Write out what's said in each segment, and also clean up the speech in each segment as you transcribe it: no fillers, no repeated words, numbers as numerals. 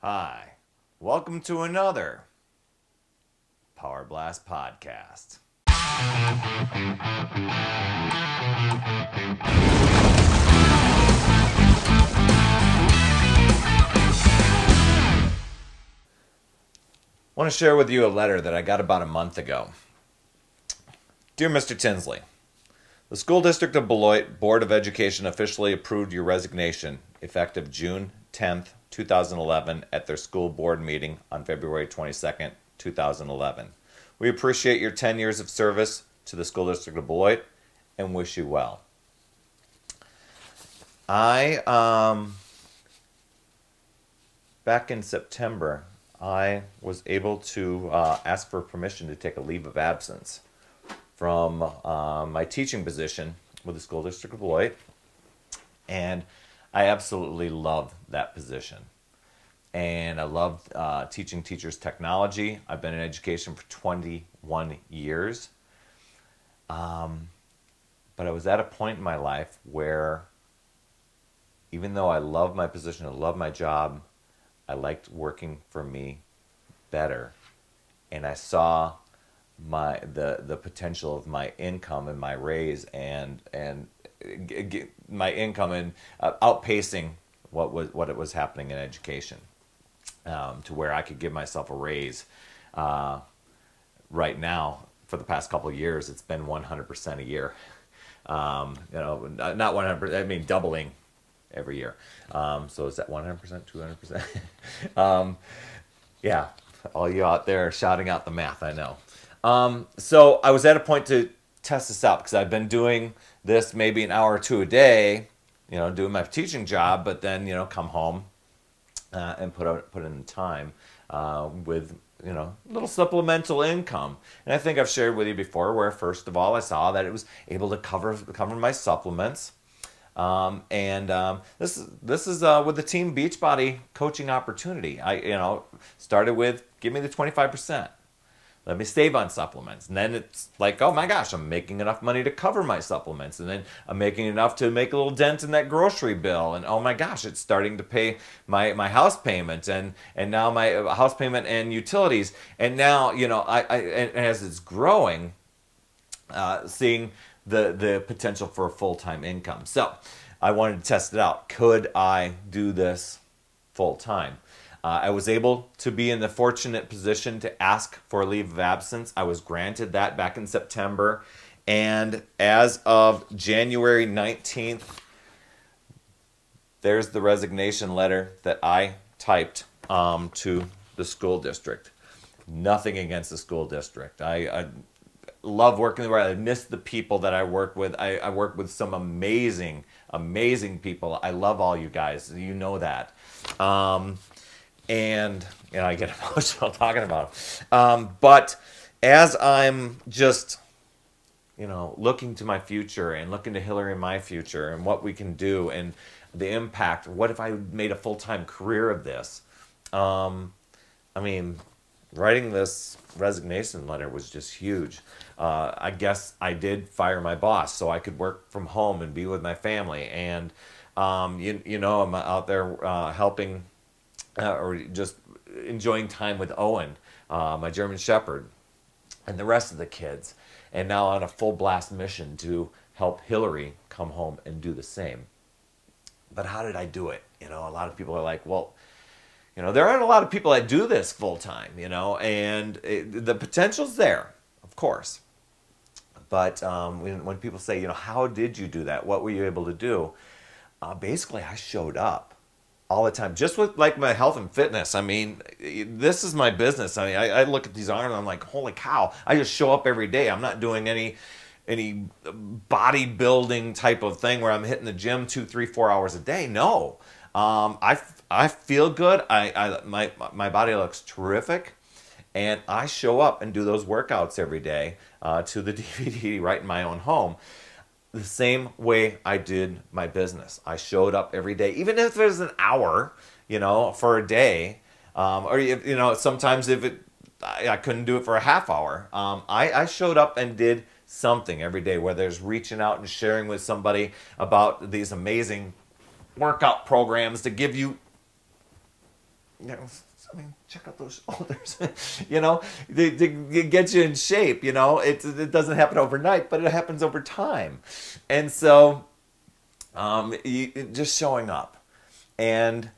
Hi, welcome to another Power Blast podcast. I want to share with you a letter that I got about a month ago. Dear Mr. Tinsley, the School District of Beloit Board of Education officially approved your resignation effective June 10th, 2011 at their school board meeting on February 22nd, 2011. We appreciate your 10 years of service to the School District of Beloit and wish you well. Back in September, I was able to ask for permission to take a leave of absence from my teaching position with the School District of Beloit, and I absolutely love that position. And I love teaching teachers technology. I've been in education for 21 years. But I was at a point in my life where even though I love my position, I love my job, I liked working for me better. And I saw the potential of my income and my raise and my income and outpacing what it was happening in education, to where I could give myself a raise. Right now, for the past couple of years, it's been 100% a year. Not 100%. I mean doubling every year. So is that 100%, 200%? Yeah, all you out there shouting out the math, I know. So I was at a point to test this out because I've been doing this maybe an hour or two a day, doing my teaching job, but then, come home and put in time with, little supplemental income. And I think I've shared with you before where, first of all, I saw that it was able to cover my supplements. This is with the Team Beachbody coaching opportunity. I started with give me the 25%. Let me save on supplements. And then it's like, oh my gosh, I'm making enough money to cover my supplements. And then I'm making enough to make a little dent in that grocery bill. And oh my gosh, it's starting to pay my house payment and now my house payment and utilities. And now, and as it's growing, seeing the potential for a full-time income. So I wanted to test it out. Could I do this full-time? I was able to be in the fortunate position to ask for a leave of absence. I was granted that back in September. And as of January 19th, there's the resignation letter that I typed to the school district. Nothing against the school district. I love working there. I miss the people that I work with. I work with some amazing people. I love all you guys. You know that. And I get emotional talking about it. But as I'm just, looking to my future and looking to Hillary and my future and what we can do and the impact, what if I made a full-time career of this? Writing this resignation letter was just huge. I guess I did fire my boss so I could work from home and be with my family. And, I'm out there helping or just enjoying time with Owen, my German Shepherd, and the rest of the kids. And now on a full blast mission to help Hillary come home and do the same. But how did I do it? A lot of people are like, well, there aren't a lot of people that do this full time, and the potential's there, of course. But when people say, how did you do that? What were you able to do? Basically, I showed up all the time, just with like my health and fitness. This is my business. I look at these arms and I'm like, holy cow, I just show up every day. I'm not doing any bodybuilding type of thing where I'm hitting the gym 2, 3, 4 hours a day. No. I feel good. My body looks terrific, and I show up and do those workouts every day to the DVD right in my own home. The same way I did my business. I showed up every day, even if there's an hour, for a day, or sometimes if I couldn't do it for a half hour. I showed up and did something every day, whether it's reaching out and sharing with somebody about these amazing workout programs to give you you know, I mean, check out those shoulders. You know, they get you in shape. You know, it doesn't happen overnight, but it happens over time. And so, just showing up and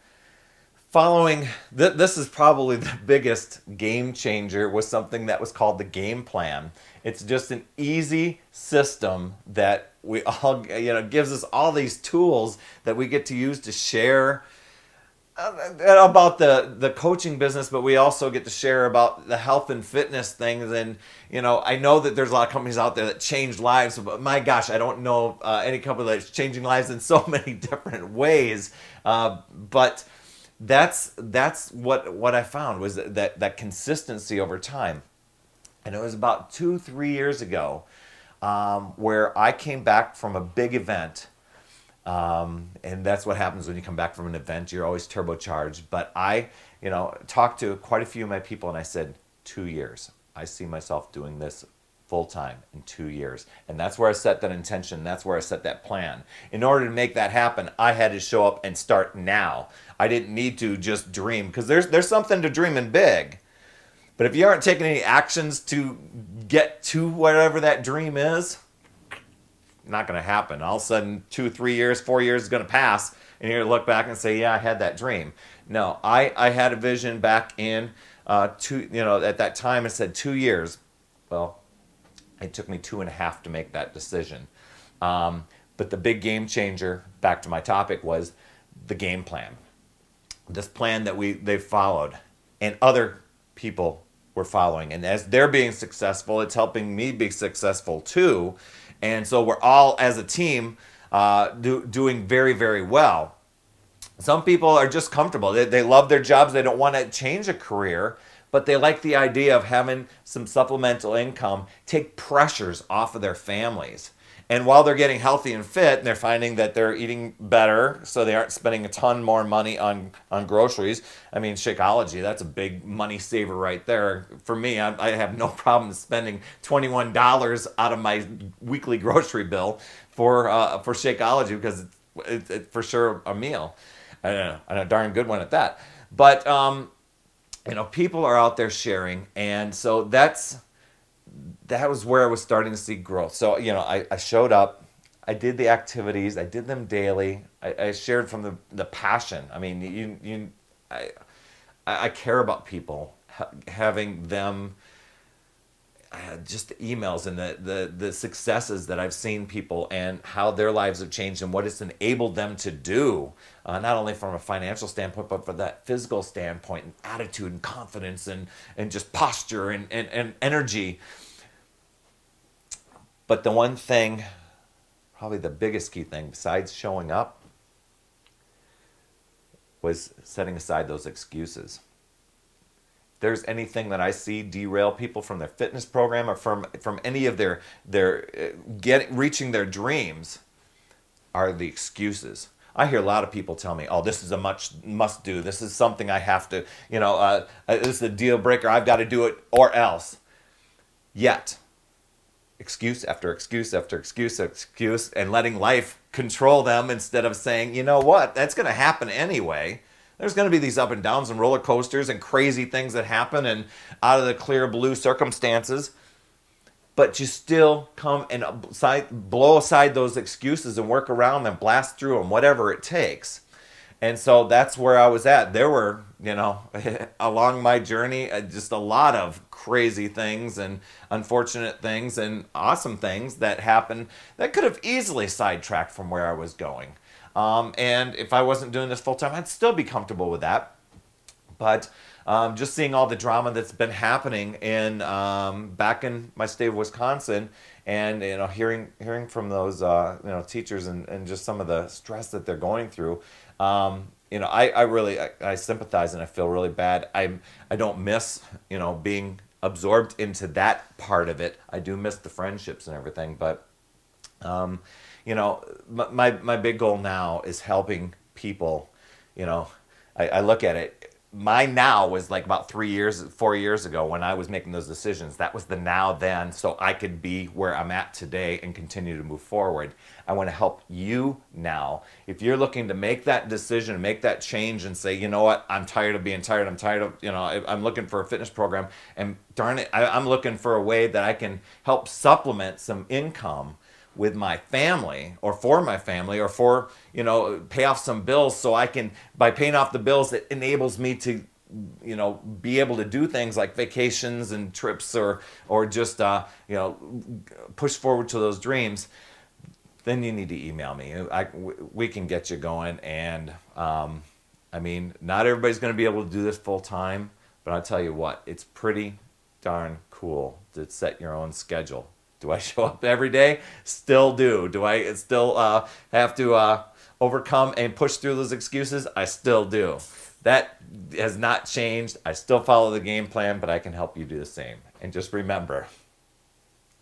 following. This is probably the biggest game changer. Was something that was called the game plan. It's just an easy system that we all, you know, gives us all these tools that we get to use to share about the coaching business, but we also get to share about the health and fitness things. And, you know, I know that there's a lot of companies out there that change lives, but my gosh, I don't know any company that's changing lives in so many different ways. But that's what I found was that consistency over time. And it was about 2-3 years ago where I came back from a big event. And that's what happens when you come back from an event. You're always turbocharged. But I, you know, talked to quite a few of my people, and I said, 2 years. I see myself doing this full time in 2 years. And that's where I set that intention. That's where I set that plan. In order to make that happen, I had to show up and start now. I didn't need to just dream, because there's something to dreaming big. But if you aren't taking any actions to get to whatever that dream is, not going to happen. All of a sudden, 2, 3 years, 4 years is going to pass, and you're going to look back and say, yeah, I had that dream. No, I had a vision back in, you know, at that time it said 2 years. Well, it took me 2.5 to make that decision. But the big game changer, back to my topic, was the game plan. This plan that they followed, and other people were following. And as they're being successful, it's helping me be successful too. And so we're all, as a team, doing very, very well. Some people are just comfortable. They love their jobs. They don't want to change a career, but they like the idea of having some supplemental income, take pressures off of their families. And while they're getting healthy and fit, and they're finding that they're eating better, so they aren't spending a ton more money on groceries. I mean, Shakeology, that's a big money saver right there. For me, I have no problem spending $21 out of my weekly grocery bill for Shakeology, because it's for sure a meal. And a darn good one at that. But, you know, people are out there sharing, and so that was where I was starting to see growth. So, you know, I showed up, I did the activities, I did them daily. I shared from the passion. I mean, I care about people, having them, just the emails and the successes that I've seen people and how their lives have changed and what it's enabled them to do, not only from a financial standpoint, but from that physical standpoint, and attitude and confidence and just posture and energy. But the one thing, probably the biggest key thing, besides showing up, was setting aside those excuses. If there's anything that I see derail people from their fitness program or from any of their reaching their dreams, are the excuses. I hear a lot of people tell me, oh, this is a must do. This is something I have to, you know, this is a deal breaker. I've got to do it or else. Yet, excuse after excuse after excuse after excuse, and letting life control them instead of saying, you know what, that's going to happen anyway. There's going to be these up and downs and roller coasters and crazy things that happen and out of the clear blue circumstances. But you still come and blow aside those excuses and work around them, blast through them, whatever it takes. And so that's where I was at. There were, you know, along my journey, just a lot of crazy things and unfortunate things and awesome things that happened that could have easily sidetracked from where I was going. And if I wasn't doing this full time, I'd still be comfortable with that. But just seeing all the drama that's been happening in back in my state of Wisconsin, and you know, hearing from those you know, teachers and just some of the stress that they're going through, you know, I really sympathize, and I feel really bad. I don't miss, you know, being absorbed into that part of it. I do miss the friendships and everything, but you know, my big goal now is helping people. You know, I look at it. my now was like about 4 years ago when I was making those decisions. That was the now then, so I could be where I'm at today and continue to move forward. I want to help you now. If you're looking to make that decision, make that change and say, you know what, I'm tired of being tired. I'm tired of, I'm looking for a fitness program, and darn it, I'm looking for a way that I can help supplement some income with my family or for my family or for, pay off some bills, so I can, by paying off the bills, it enables me to, be able to do things like vacations and trips or just, push forward to those dreams. Then you need to email me. We can get you going. And not everybody's going to be able to do this full time, but I'll tell you what, it's pretty darn cool to set your own schedule. Do I show up every day? Still do. Do I still have to overcome and push through those excuses? I still do. That has not changed. I still follow the game plan, but I can help you do the same. And just remember,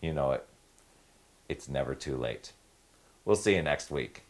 it's never too late. We'll see you next week.